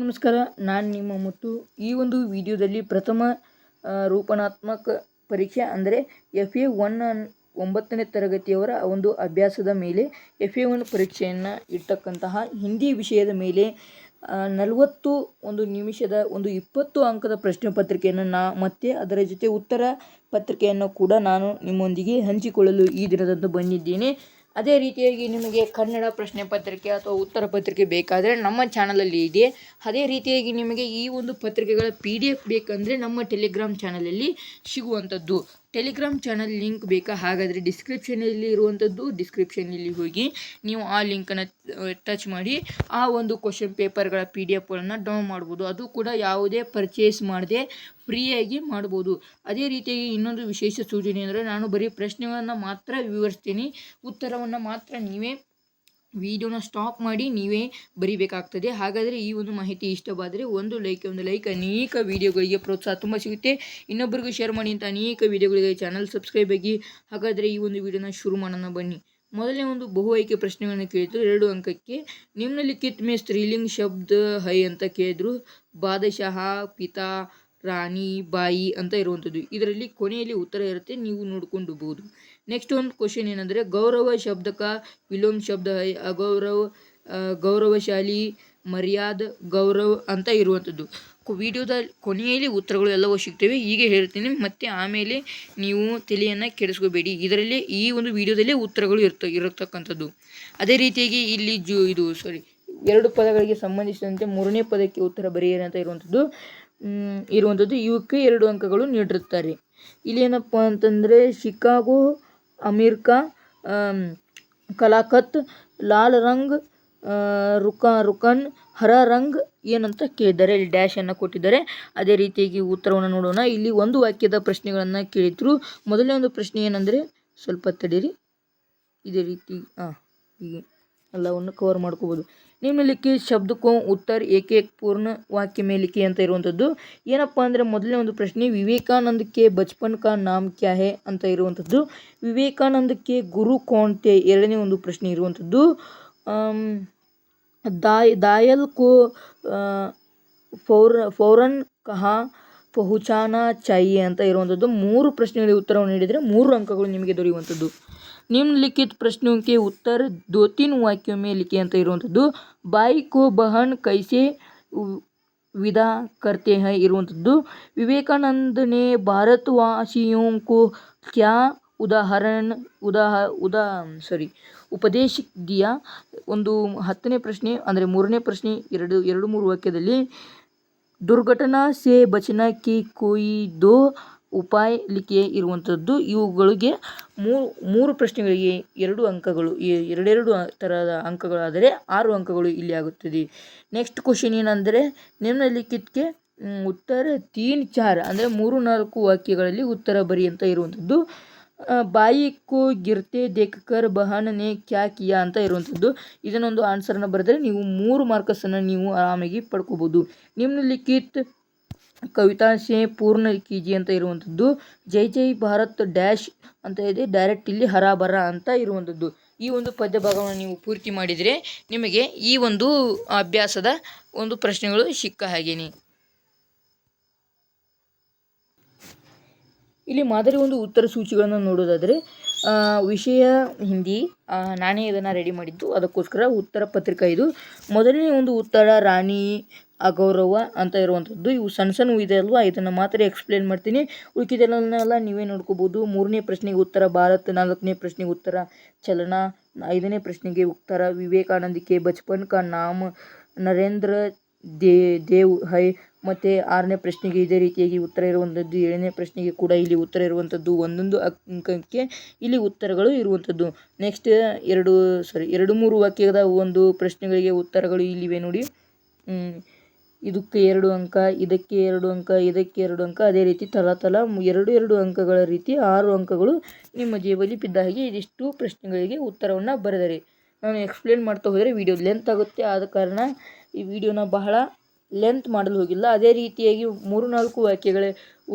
ನಮಸ್ಕಾರ, ನಾನು ನಿಮ್ಮ ಮುತ್ತು. ಈ ಒಂದು ವಿಡಿಯೋದಲ್ಲಿ ಪ್ರಥಮ ರೂಪನಾತ್ಮಕ ಪರೀಕ್ಷೆ ಅಂದರೆ FA1 9ನೇ ತರಗತಿಯವರ ಒಂದು ಅಭ್ಯಾಸದ ಮೇಲೆ FA1 ಪರೀಕ್ಷೆಯನ್ನು ಇಟ್ಟಕ್ಕಂತಹ ಹಿಂದಿ ವಿಷಯದ ಮೇಲೆ 41 ನಿಮಿಷದ ಒಂದು 20 ಅಂಕದ ಪ್ರಶ್ನೆ ಪತ್ರಿಕೆಯನ್ನು ಮತ್ತು ಅದರ ಜೊತೆ ಉತ್ತರ ಪತ್ರಿಕೆಯನ್ನು ಕೂಡ ನಾನು ನಿಮ್ಮೊಂದಿಗೆ ಹಂಚಿಕೊಳ್ಳಲು ಈ ದಿನದಂದು ಬಂದಿದ್ದೇನೆ. ಅದೇ ರೀತಿಯಾಗಿ ನಿಮಗೆ ಕನ್ನಡ ಪ್ರಶ್ನೆ ಪತ್ರಿಕೆ ಅಥವಾ ಉತ್ತರ ಪತ್ರಿಕೆ ಬೇಕಾದರೆ ನಮ್ಮ ಚಾನಲಲ್ಲಿ ಇದೆ. ಅದೇ ರೀತಿಯಾಗಿ ನಿಮಗೆ ಈ ಒಂದು ಪತ್ರಿಕೆಗಳ PDF ಬೇಕಂದರೆ ನಮ್ಮ ಟೆಲಿಗ್ರಾಮ್ ಚಾನಲಲ್ಲಿ ಸಿಗುವಂಥದ್ದು. ಟೆಲಿಗ್ರಾಮ್ ಚಾನಲ್ ಲಿಂಕ್ ಬೇಕಾ? ಹಾಗಾದರೆ ಡಿಸ್ಕ್ರಿಪ್ಷನಲ್ಲಿ ಇರುವಂಥದ್ದು, ಡಿಸ್ಕ್ರಿಪ್ಷನಲ್ಲಿ ಹೋಗಿ ನೀವು ಆ ಲಿಂಕನ್ನು ಟಚ್ ಮಾಡಿ ಆ ಒಂದು ಕ್ವಶನ್ ಪೇಪರ್ಗಳ PDFಗಳನ್ನು ಡೌನ್ ಮಾಡ್ಬೋದು. ಅದು ಕೂಡ ಯಾವುದೇ ಪರ್ಚೇಸ್ ಮಾಡದೆ ಫ್ರೀಯಾಗಿ ಮಾಡ್ಬೋದು. ಅದೇ ರೀತಿಯಾಗಿ ಇನ್ನೊಂದು ವಿಶೇಷ ಸೂಚನೆ ಅಂದರೆ ನಾನು ಬರೀ ಪ್ರಶ್ನೆಗಳನ್ನು ಮಾತ್ರ ವಿವರಿಸ್ತೀನಿ, ಉತ್ತರವನ್ನು ಮಾತ್ರ ನೀವೇ ವಿಡಿಯೋನ ಸ್ಟಾಪ್ ಮಾಡಿ ನೀವೇ ಬರೀಬೇಕಾಗ್ತದೆ. ಹಾಗಾದರೆ ಈ ಒಂದು ಮಾಹಿತಿ ಇಷ್ಟವಾದರೆ ಒಂದು ಲೈಕ್ ಅನೇಕ ವಿಡಿಯೋಗಳಿಗೆ ಪ್ರೋತ್ಸಾಹ ತುಂಬ ಸಿಗುತ್ತೆ. ಇನ್ನೊಬ್ಬರಿಗೂ ಶೇರ್ ಮಾಡಿ ಅಂತ ಅನೇಕ ವಿಡಿಯೋಗಳಿಗೆ ಚಾನಲ್ ಸಬ್ಸ್ಕ್ರೈಬ್ ಆಗಿ. ಹಾಗಾದರೆ ಈ ಒಂದು ವಿಡಿಯೋನ ಶುರು ಮಾಡೋಣ ಬನ್ನಿ. ಮೊದಲನೇ ಒಂದು ಬಹು ಆಯ್ಕೆ ಪ್ರಶ್ನೆಗಳನ್ನು ಕೇಳಿದ್ರು 2 ಅಂಕಕ್ಕೆ. ನಿಮ್ನಲಿಖಿತ್ ಮೇ ಸ್ತ್ರೀಲಿಂಗ್ ಶಬ್ದ ಹೈ ಅಂತ ಕೇಳಿದ್ರು. ಬಾದಶಾಹ, ಪಿತಾ, ರಾಣಿ, ಬಾಯಿ ಅಂತ ಇರುವಂಥದ್ದು. ಇದರಲ್ಲಿ ಕೊನೆಯಲ್ಲಿ ಉತ್ತರ ಇರುತ್ತೆ, ನೀವು ನೋಡ್ಕೊಂಡಬಹುದು. ನೆಕ್ಸ್ಟ್ ಒಂದು ಕ್ವಶನ್ ಏನಂದರೆ ಗೌರವ ಶಬ್ದಕ ವಿಲೋಮ್ ಶಬ್ದ ಹೈ. ಅಗೌರವ, ಗೌರವಶಾಲಿ, ಮರ್ಯಾದ, ಗೌರವ ಅಂತ ಇರುವಂಥದ್ದು. ವಿಡಿಯೋದ ಕೊನೆಯಲ್ಲಿ ಉತ್ತರಗಳು ಎಲ್ಲವೂ ಸಿಗ್ತವೆ. ಹೀಗೆ ಹೇಳ್ತೀನಿ, ಮತ್ತು ಆಮೇಲೆ ನೀವು ತಲೆಯನ್ನು ಕೆಡಿಸ್ಕೋಬೇಡಿ. ಇದರಲ್ಲೇ ಈ ಒಂದು ವಿಡಿಯೋದಲ್ಲೇ ಉತ್ತರಗಳು ಇರತಕ್ಕಂಥದ್ದು. ಅದೇ ರೀತಿಯಾಗಿ ಇಲ್ಲಿ 2 ಪದಗಳಿಗೆ ಸಂಬಂಧಿಸಿದಂತೆ 3ನೇ ಪದಕ್ಕೆ ಉತ್ತರ ಬರೆಯಿರಿ ಅಂತ ಇರುವಂಥದ್ದು. ಇವಕ್ಕೆ 2 ಅಂಕಗಳು ನೀಡಿರುತ್ತಾರೆ. ಇಲ್ಲಿ ಏನಪ್ಪ ಅಂತಂದರೆ ಶಿಕಾಗೋ, ಅಮೆರಿಕಾ, ಕಲಾಕತ್, ಲಾಲ್ ರಂಗ್, ರುಕನ್, ಹರ ರಂಗ್ ಏನಂತ ಕೇಳಿದ್ದಾರೆ. ಇಲ್ಲಿ ಡ್ಯಾಶನ್ನು ಕೊಟ್ಟಿದ್ದಾರೆ. ಅದೇ ರೀತಿಯಾಗಿ ಉತ್ತರವನ್ನು ನೋಡೋಣ. ಇಲ್ಲಿ ಒಂದು ವಾಕ್ಯದ ಪ್ರಶ್ನೆಗಳನ್ನು ಕೇಳಿದ್ರು. ಮೊದಲನೇ ಒಂದು ಪ್ರಶ್ನೆ ಏನಂದರೆ, ಸ್ವಲ್ಪ ತಡೀರಿ, ಇದೇ ರೀತಿ ಹೀಗೆ ಎಲ್ಲವನ್ನು ಕವರ್ ಮಾಡ್ಕೋಬೋದು. ನಿಮ್ನಲಿಖಿತ್ ಶಬ್ದಕ್ಕೂ ಉತ್ತರ ಏಕೇಕ್ ಪೂರ್ಣ ವಾಕ್ಯ में लिखिए ಅಂತ ಇರುವಂಥದ್ದು. ಏನಪ್ಪ ಅಂದರೆ ಮೊದಲನೇ ಒಂದು ಪ್ರಶ್ನೆ ವಿವೇಕಾನಂದಕ್ಕೆ ಬಚ್ಪನ್ ಕಾ ನಾಮ್ ಕ್ಯಾ ಹೇ ಅಂತ ಇರುವಂಥದ್ದು. ವಿವೇಕಾನಂದಕ್ಕೆ ಗುರು ಕೌನ್ ಥೆ ಎರಡನೇ ಒಂದು ಪ್ರಶ್ನೆ ಇರುವಂಥದ್ದು. ದಾಯಲ್ ಕೋ ಫೌರನ್ ಕಹಾ ಪಹುಚಾನಾ ಚಾಹಿಯೆ ಅಂತ ಇರುವಂಥದ್ದು. 3 ಪ್ರಶ್ನೆಗಳಿಗೆ ಉತ್ತರವನ್ನು ನೀಡಿದರೆ 3 ಅಂಕಗಳು ನಿಮಗೆ ದೊರೆಯುವಂಥದ್ದು. ನಿಮ್ನಲಿಖಿತ್ ಪ್ರಶ್ನೋं के उत्तर 2-3 वाक्यों में लिखिए ಅಂತ ಇರುವಂಥದ್ದು. ಬಾಯಿ ಕೋ ಬಹನ್ ಕೈಸೆ ವಿದಾ ಕರ್ತೆ ಹೈ ಇರುವಂಥದ್ದು. ವಿವೇಕಾನಂದನೇ ಭಾರತವಾಸಿಯೋ ಕೋ ಕ್ಯಾ ಉಪದೇಶ ದಿಯಾ. ಒಂದು 10ನೇ ಪ್ರಶ್ನೆ ಅಂದರೆ 3ನೇ ಪ್ರಶ್ನೆ 2-3 ವಾಕ್ಯದಲ್ಲಿ ದುರ್ಘಟನಾ ಸೆ ಬಚನಾ ಕಿ ಕೋಯಿ 2 ಉಪಾಯ ಲಿಖಿಯೆ ಇರುವಂಥದ್ದು. ಇವುಗಳಿಗೆ 3 ಪ್ರಶ್ನೆಗಳಿಗೆ 2 ಅಂಕಗಳು, 2 ಥರದ ಅಂಕಗಳಾದರೆ 6 ಅಂಕಗಳು ಇಲ್ಲಿ ಆಗುತ್ತದೆ. ನೆಕ್ಸ್ಟ್ ಕ್ವಶನ್ ಏನಂದರೆ ನಿಮ್ನಲಿಖಿತ್ಗೆ ಉತ್ತರ 3-4 ಅಂದರೆ 3-4 ವಾಕ್ಯಗಳಲ್ಲಿ ಉತ್ತರ ಬರಿ ಅಂತ ಇರುವಂಥದ್ದು. ಬಾಯಿ ಕೋ ಗಿರ್ತೆ ದೇಖಕರ್ ಬಹನ್ ನೆ ಕ್ಯಾ ಕಿಯಾ ಅಂತ ಇರುವಂಥದ್ದು. ಇದನ್ನೊಂದು ಆನ್ಸರನ್ನು ಬರೆದರೆ ನೀವು 3 ಮಾರ್ಕಸನ್ನು ನೀವು ಆರಾಮಾಗಿ ಪಡ್ಕೋಬೋದು. ನಿಮ್ನಲಿಖಿತ್ ಕವಿತಾ ಸೇ ಪೂರ್ಣ ಕೀಜಿಯೆ ಅಂತ ಇರುವಂಥದ್ದು. ಜೈ ಜೈ ಭಾರತ್ ಡ್ಯಾಶ್ ಅಂತ ಇದೆ, ಡೈರೆಕ್ಟ್ ಇಲ್ಲಿ ಹರಾಬರ ಅಂತ ಇರುವಂಥದ್ದು. ಈ ಒಂದು ಪದ್ಯ ಭಾಗವನ್ನು ನೀವು ಪೂರ್ತಿ ಮಾಡಿದರೆ ನಿಮಗೆ ಈ ಒಂದು ಅಭ್ಯಾಸದ ಒಂದು ಪ್ರಶ್ನೆಗಳು ಸಿಕ್ಕ ಹಾಗೇನೆ. ಇಲ್ಲಿ ಮಾದರಿ ಒಂದು ಉತ್ತರ ಸೂಚಿಗಳನ್ನು ನೋಡೋದಾದರೆ ವಿಷಯ ಹಿಂದಿ, ನಾನೇ ಇದನ್ನು ರೆಡಿ ಮಾಡಿದ್ದು, ಅದಕ್ಕೋಸ್ಕರ ಉತ್ತರ ಪತ್ರಿಕಾ ಇದು. ಮೊದಲನೇ ಒಂದು ಉತ್ತರ ರಾಣಿ, ಅಗೌರವ ಅಂತ ಇರುವಂಥದ್ದು. ಇವು ಸಣ್ಣ ಇದೆ ಅಲ್ವಾ, ಇದನ್ನು ಮಾತ್ರ ಎಕ್ಸ್ಪ್ಲೇನ್ ಮಾಡ್ತೀನಿ, ಉಳಿಕಿದೆಲ್ಲ ನೀವೇ ನೋಡ್ಕೋಬೋದು. 3ನೇ ಪ್ರಶ್ನೆಗೆ ಉತ್ತರ ಭಾರತ್, 4ನೇ ಪ್ರಶ್ನೆಗೆ ಉತ್ತರ ಚಲನಾ, 5ನೇ ಪ್ರಶ್ನೆಗೆ ಉತ್ತರ ವಿವೇಕಾನಂದಕ್ಕೆ ಬಚ್ಪನ್ ಕಾ ನಾಮ್ ನರೇಂದ್ರ ದೇವ್ ಹೈ, ಮತ್ತು 6ನೇ ಪ್ರಶ್ನೆಗೆ ಇದೇ ರೀತಿಯಾಗಿ ಉತ್ತರ ಇರುವಂಥದ್ದು. 7ನೇ ಪ್ರಶ್ನೆಗೆ ಕೂಡ ಇಲ್ಲಿ ಉತ್ತರ ಇರುವಂಥದ್ದು. 1 ಅಂಕಕ್ಕೆ ಇಲ್ಲಿ ಉತ್ತರಗಳು ಇರುವಂಥದ್ದು. ನೆಕ್ಸ್ಟ್ 2-3 ವಾಕ್ಯದ ಒಂದು ಪ್ರಶ್ನೆಗಳಿಗೆ ಉತ್ತರಗಳು ಇಲ್ಲಿವೆ ನೋಡಿ. ಇದಕ್ಕೆ 2 ಅಂಕ, ಇದಕ್ಕೆ 2 ಅಂಕ, ಇದಕ್ಕೆ 2 ಅಂಕ, ಅದೇ ರೀತಿ ತಲಾ 2 ಅಂಕಗಳ ರೀತಿ 6 ಅಂಕಗಳು ನಿಮ್ಮ ಜೇಬಲ್ಲಿ ಬಿದ್ದ ಹಾಗೆ ಇದಿಷ್ಟು ಪ್ರಶ್ನೆಗಳಿಗೆ ಉತ್ತರವನ್ನು ಬರೆದರೆ. ನಾನು ಎಕ್ಸ್ಪ್ಲೇನ್ ಮಾಡ್ತಾ ಹೋದರೆ ವಿಡಿಯೋ ಲೆಂತ್ ಆಗುತ್ತೆ, ಆದ ಕಾರಣ ಈ ವಿಡಿಯೋನ ಬಹಳ ಲೆಂತ್ ಮಾಡಲು ಹೋಗಿಲ್ಲ. ಅದೇ ರೀತಿಯಾಗಿ 3-4 ವಾಕ್ಯಗಳ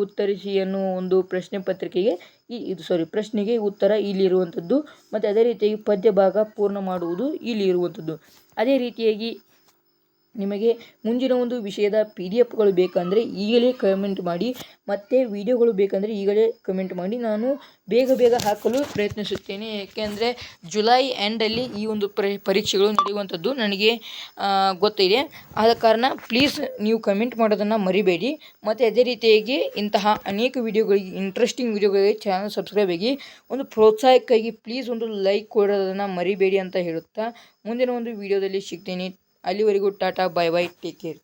ಉತ್ತರಿಸಿ ಅನ್ನೋ ಒಂದು ಪ್ರಶ್ನೆ ಪತ್ರಿಕೆಗೆ ಪ್ರಶ್ನೆಗೆ ಉತ್ತರ ಇಲ್ಲಿರುವಂಥದ್ದು. ಮತ್ತು ಅದೇ ರೀತಿಯಾಗಿ ಪದ್ಯ ಭಾಗ ಪೂರ್ಣ ಮಾಡುವುದು ಇಲ್ಲಿ ಇರುವಂಥದ್ದು. ಅದೇ ರೀತಿಯಾಗಿ ನಿಮಗೆ ಮುಂದಿನ ಒಂದು ವಿಷಯದ PDF ಗಳು ಬೇಕಂದರೆ ಈಗಲೇ ಕಮೆಂಟ್ ಮಾಡಿ, ಮತ್ತು ವಿಡಿಯೋಗಳು ಬೇಕಂದರೆ ಈಗಲೇ ಕಮೆಂಟ್ ಮಾಡಿ. ನಾನು ಬೇಗ ಹಾಕಲು ಪ್ರಯತ್ನಿಸುತ್ತೇನೆ. ಏಕೆಂದರೆ ಜುಲೈ ಎಂಡಲ್ಲಿ ಈ ಒಂದು ಪರೀಕ್ಷೆಗಳು ನಡೆಯುವಂಥದ್ದು ನನಗೆ ಗೊತ್ತಿದೆ. ಆದ ಕಾರಣ ಪ್ಲೀಸ್ ನೀವು ಕಮೆಂಟ್ ಮಾಡೋದನ್ನು ಮರಿಬೇಡಿ. ಮತ್ತು ಅದೇ ರೀತಿಯಾಗಿ ಇಂತಹ ಅನೇಕ ವಿಡಿಯೋಗಳಿಗೆ, ಇಂಟ್ರೆಸ್ಟಿಂಗ್ ವಿಡಿಯೋಗಳಿಗೆ ಚಾನಲ್ ಸಬ್ಸ್ಕ್ರೈಬ್ ಆಗಿ, ಒಂದು ಪ್ರೋತ್ಸಾಹಕ್ಕಾಗಿ ಪ್ಲೀಸ್ ಒಂದು ಲೈಕ್ ಕೊಡೋದನ್ನು ಮರಿಬೇಡಿ ಅಂತ ಹೇಳುತ್ತಾ ಮುಂದಿನ ಒಂದು ವಿಡಿಯೋದಲ್ಲಿ ಸಿಗ್ತೀನಿ. ಅಲ್ಲಿವರೆಗೂ Tata, bye bye, take care.